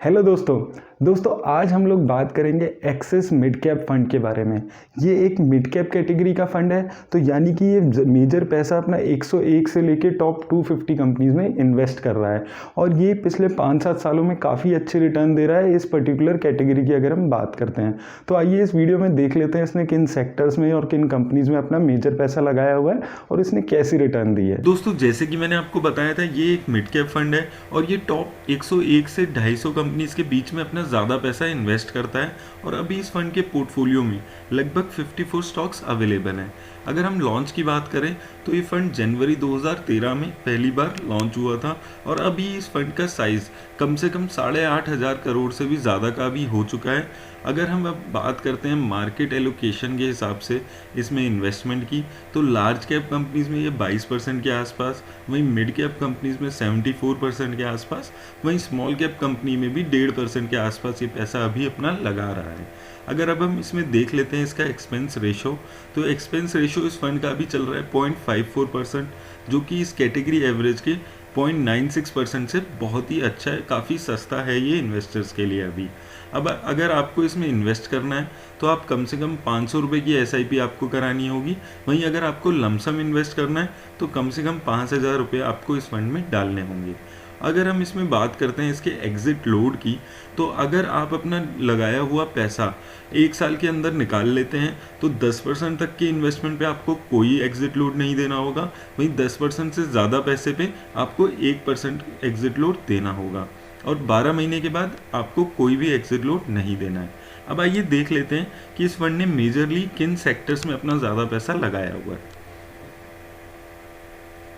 Hello दोस्तों आज हम लोग बात करेंगे एक्सिस मिड कैप फंड के बारे में। ये एक मिड कैप कैटेगरी का फंड है, तो यानी कि ये मेजर पैसा अपना 101 से लेके टॉप 250 कंपनीज में इन्वेस्ट कर रहा है और ये पिछले 5-7 सालों में काफ़ी अच्छे रिटर्न दे रहा है इस पर्टिकुलर कैटेगरी की अगर हम बात करते हैं। तो आइए इस वीडियो में देख लेते हैं इसने किन सेक्टर्स में और किन कंपनीज में अपना मेजर पैसा लगाया हुआ है और इसने कैसी रिटर्न दी है। दोस्तों जैसे कि मैंने आपको बताया था, ये एक मिड कैप फंड है और ये टॉप 101 से 250 कंपनीज के बीच में अपना ज़्यादा पैसा इन्वेस्ट करता है और अभी इस फंड के पोर्टफोलियो में लगभग 54 स्टॉक्स अवेलेबल हैं। अगर हम लॉन्च की बात करें तो ये फंड जनवरी 2013 में पहली बार लॉन्च हुआ था और अभी इस फंड का साइज़ कम से कम 8,500 करोड़ से भी ज़्यादा का भी हो चुका है। अगर हम अब बात करते हैं मार्केट एलोकेशन के हिसाब से इसमें इन्वेस्टमेंट की, तो लार्ज कैप कंपनीज में ये 22% के आसपास, वहीं मिड कैप कंपनीज में 74% के आसपास, वहीं स्मॉल कैप कंपनी में भी 1.5% के आसपास ये पैसा अभी अपना लगा रहा है। अगर अब हम इसमें देख लेते हैं इसका एक्सपेंस रेशो, तो एक्सपेंस रेशो इस फंड का अभी चल रहा है 0.54%, जो कि इस कैटेगरी एवरेज के 0.96% से बहुत ही अच्छा है, काफ़ी सस्ता है ये इन्वेस्टर्स के लिए अभी। अब अगर आपको इसमें इन्वेस्ट करना है तो आप कम से कम 500 रुपये की SIP आपको करानी होगी। वहीं अगर आपको लमसम इन्वेस्ट करना है तो कम से कम 5,000 रुपये आपको इस फंड में डालने होंगे। अगर हम इसमें बात करते हैं इसके एग्जिट लोड की, तो अगर आप अपना लगाया हुआ पैसा 1 साल के अंदर निकाल लेते हैं तो 10% तक के इन्वेस्टमेंट पे आपको कोई एग्जिट लोड नहीं देना होगा। वहीं 10% से ज़्यादा पैसे पे आपको 1% एग्जिट लोड देना होगा और 12 महीने के बाद आपको कोई भी एग्जिट लोड नहीं देना है। अब आइए देख लेते हैं कि इस फंड ने मेजरली किन सेक्टर्स में अपना ज़्यादा पैसा लगाया हुआ है।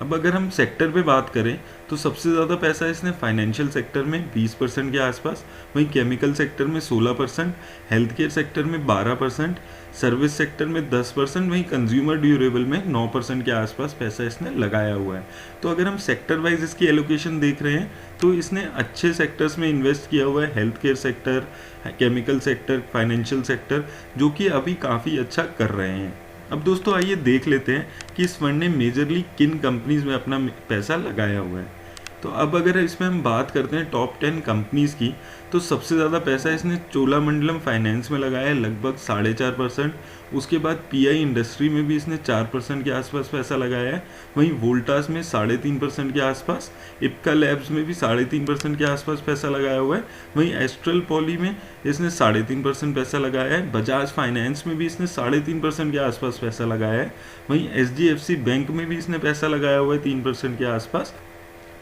अब अगर हम सेक्टर पे बात करें तो सबसे ज़्यादा पैसा इसने फाइनेंशियल सेक्टर में 20% के आसपास, वहीं केमिकल सेक्टर में 16%, हेल्थ केयर सेक्टर में 12%, सर्विस सेक्टर में 10%, वहीं कंज्यूमर ड्यूरेबल में 9% के आसपास पैसा इसने लगाया हुआ है। तो अगर हम सेक्टर वाइज इसकी एलोकेशन देख रहे हैं तो इसने अच्छे सेक्टर्स में इन्वेस्ट किया हुआ है, health care sector, chemical sector, financial sector, जो कि अभी काफ़ी अच्छा कर रहे हैं। अब दोस्तों आइए देख लेते हैं कि इस फंड ने मेजरली किन कंपनीज में अपना पैसा लगाया हुआ है। तो अब अगर इसमें हम बात करते हैं टॉप 10 कंपनीज की, तो सबसे ज़्यादा पैसा इसने चोलामंडलम फाइनेंस में लगाया है, लगभग 4.5%। उसके बाद PI इंडस्ट्री में भी इसने 4% के आसपास पैसा लगाया है, वहीं वोल्टास में 3.5% के आसपास, इप्का लैब्स में भी 3.5% के आसपास पैसा लगाया हुआ है, वहीं एस्ट्रल पॉली में इसने 3.5% पैसा लगाया है, बजाज फाइनेंस में भी इसने 3.5% के आसपास पैसा लगाया है, वहीं HDFC बैंक में भी इसने पैसा लगाया हुआ है 3% के आसपास।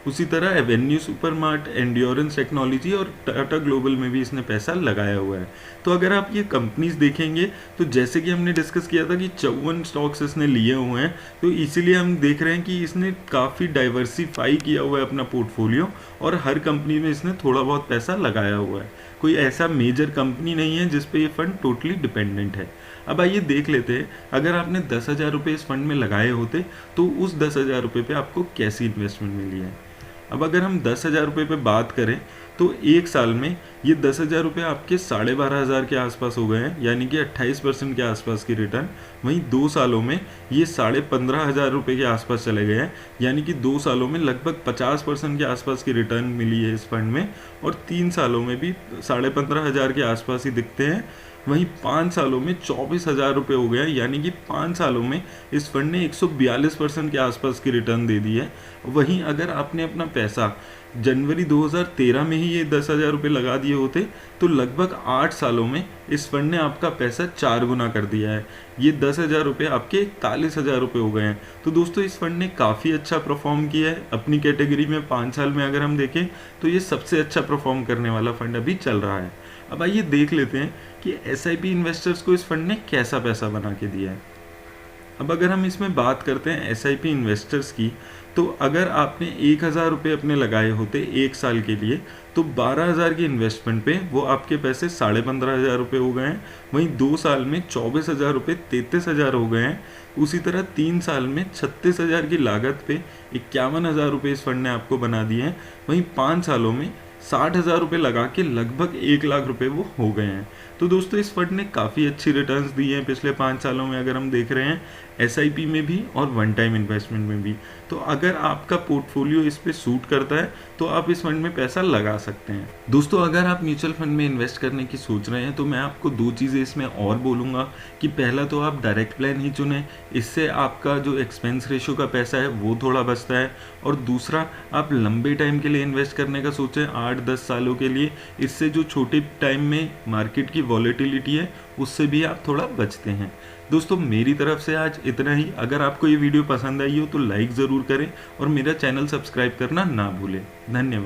उसी तरह एवेन्यू सुपरमार्ट, एंड्योरेंस टेक्नोलॉजी और टाटा ग्लोबल में भी इसने पैसा लगाया हुआ है। तो अगर आप ये कंपनीज देखेंगे तो जैसे कि हमने डिस्कस किया था कि 54 स्टॉक्स इसने लिए हुए हैं, तो इसीलिए हम देख रहे हैं कि इसने काफ़ी डाइवर्सिफाई किया हुआ है अपना पोर्टफोलियो और हर कंपनी में इसने थोड़ा बहुत पैसा लगाया हुआ है। कोई ऐसा मेजर कंपनी नहीं है जिस पे ये फंड टोटली डिपेंडेंट है। अब आइए देख लेते हैं, अगर आपने 10,000 रुपये इस फंड में लगाए होते तो उस 10,000 रुपये पे आपको कैसी इन्वेस्टमेंट मिली है। अब अगर हम 10,000 रुपये पे बात करें तो 1 साल में ये 10,000 रुपये आपके 12,500 के आसपास हो गए हैं, यानी कि 28% के आसपास की रिटर्न। वहीं 2 सालों में ये 15,500 रुपये के आसपास चले गए हैं, यानी कि 2 सालों में लगभग 50% के आसपास की रिटर्न मिली है इस फंड में, और 3 सालों में भी 15,500 के आसपास ही दिखते हैं। वहीं 5 सालों में 24,000 रुपये हो गया, यानी कि 5 सालों में इस फंड ने 142% के आसपास की रिटर्न दे दी है। वहीं अगर आपने अपना पैसा जनवरी 2013 में ही ये 10,000 रुपये लगा दिए होते तो लगभग 8 सालों में इस फंड ने आपका पैसा 4 गुना कर दिया है। ये 10,000 रुपये आपके 41,000 रुपये हो गए हैं। तो दोस्तों इस फंड ने काफ़ी अच्छा परफॉर्म किया है अपनी कैटेगरी में। 5 साल में अगर हम देखें तो ये सबसे अच्छा परफॉर्म करने वाला फंड अभी चल रहा है। अब आइए देख लेते हैं कि SIP इन्वेस्टर्स को इस फंड ने कैसा पैसा बना के दिया है। अब अगर हम इसमें बात करते हैं SIP इन्वेस्टर्स की, तो अगर आपने 1,000 रुपये अपने लगाए होते 1 साल के लिए, तो 12,000 की इन्वेस्टमेंट पे वो आपके पैसे 15,500 रुपये हो गए हैं। वहीं 2 साल में 24,000 रुपये 33,000 हो गए हैं। उसी तरह 3 साल में 36,000 की लागत पे 51,000 रुपये इस फंड ने आपको बना दिए हैं। वहीं 5 सालों में 60,000 रुपये लगा के लगभग 1 लाख रुपये वो हो गए हैं। तो दोस्तों इस फंड ने काफ़ी अच्छी रिटर्न्स दी हैं पिछले 5 सालों में, अगर हम देख रहे हैं SIP में भी और वन टाइम इन्वेस्टमेंट में भी। तो अगर आपका पोर्टफोलियो इस पे सूट करता है तो आप इस फंड में पैसा लगा सकते हैं। दोस्तों, अगर आप म्यूचुअल फंड में इन्वेस्ट करने की सोच रहे हैं तो मैं आपको 2 चीज़ें इसमें और बोलूँगा कि पहला तो आप डायरेक्ट प्लान ही चुनें, इससे आपका जो एक्सपेंस रेशियो का पैसा है वो थोड़ा बचता है। और दूसरा, आप लंबे टाइम के लिए इन्वेस्ट करने का सोचें, 8-10 सालों के लिए, इससे जो छोटे टाइम में मार्केट की वॉलेटिलिटी है उससे भी आप थोड़ा बचते हैं। दोस्तों, मेरी तरफ से आज इतना ही। अगर आपको ये वीडियो पसंद आई हो तो लाइक ज़रूर करें और मेरा चैनल सब्सक्राइब करना ना भूलें। धन्यवाद।